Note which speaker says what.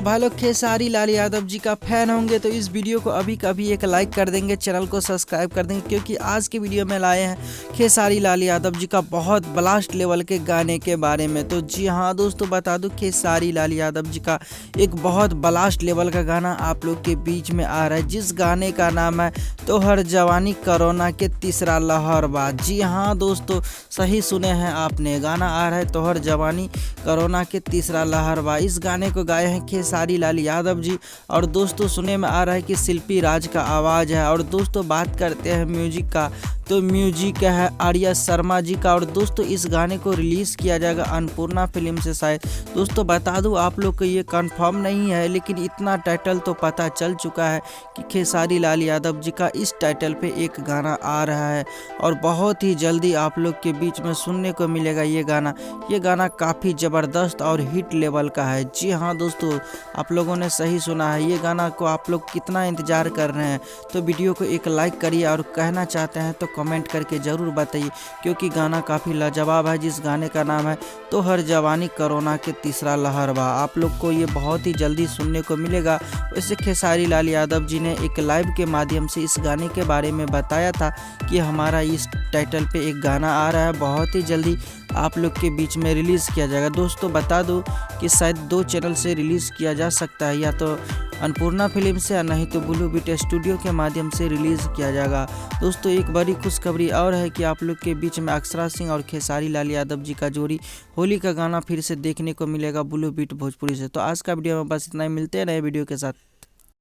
Speaker 1: भाई लोग खेसारी लाल यादव जी का फैन होंगे तो इस वीडियो को अभी कभी एक लाइक कर देंगे, चैनल को सब्सक्राइब कर देंगे, क्योंकि आज के वीडियो में लाए हैं खेसारी लाल यादव जी का बहुत ब्लास्ट लेवल के गाने के बारे में। तो जी हाँ दोस्तों, बता दूं खेसारी लाल यादव जी का एक बहुत ब्लास्ट लेवल का गाना आप लोग के बीच में आ रहा है, जिस गाने का नाम है तोहर जवानी कोरोना के तीसरा लहर बा। जी हाँ दोस्तों, सही सुने हैं आपने, गाना आ रहा है तोहर जवानी कोरोना के तीसरा लहर बा। इस गाने को गाए हैं खेसारी लाल यादव जी और दोस्तों सुने में आ रहा है कि शिल्पी राज का आवाज़ है। और दोस्तों बात करते हैं म्यूजिक का, तो म्यूजिक है आर्या शर्मा जी का। और दोस्तों इस गाने को रिलीज़ किया जाएगा अन्नपूर्णा फिल्म से शायद। दोस्तों बता दूं आप लोग को ये कंफर्म नहीं है, लेकिन इतना टाइटल तो पता चल चुका है कि खेसारी लाल यादव जी का इस टाइटल पे एक गाना आ रहा है और बहुत ही जल्दी आप लोग के बीच में सुनने को मिलेगा ये गाना। ये गाना काफ़ी ज़बरदस्त और हिट लेवल का है। जी हाँ दोस्तों, आप लोगों ने सही सुना है। ये गाना को आप लोग कितना इंतज़ार कर रहे हैं, तो वीडियो को एक लाइक करिए और कहना चाहते हैं तो कमेंट करके ज़रूर बताइए, क्योंकि गाना काफ़ी लाजवाब है, जिस गाने का नाम है तोहर जवानी कोरोना के तीसरा लहर बा। आप लोग को ये बहुत ही जल्दी सुनने को मिलेगा। वैसे खेसारी लाल यादव जी ने एक लाइव के माध्यम से इस गाने के बारे में बताया था कि हमारा इस टाइटल पे एक गाना आ रहा है, बहुत ही जल्दी आप लोग के बीच में रिलीज़ किया जाएगा। दोस्तों बता दूं कि शायद 2 चैनल से रिलीज़ किया जा सकता है, या तो अन्नपूर्णा फिल्म से या नहीं तो ब्लू बीट स्टूडियो के माध्यम से रिलीज़ किया जाएगा। दोस्तों एक बड़ी खुशखबरी और है कि आप लोग के बीच में अक्षरा सिंह और खेसारी लाल यादव जी का जोड़ी होली का गाना फिर से देखने को मिलेगा ब्लू बीट भोजपुरी से। तो आज का वीडियो में बस इतना ही, मिलते हैं नए वीडियो के साथ।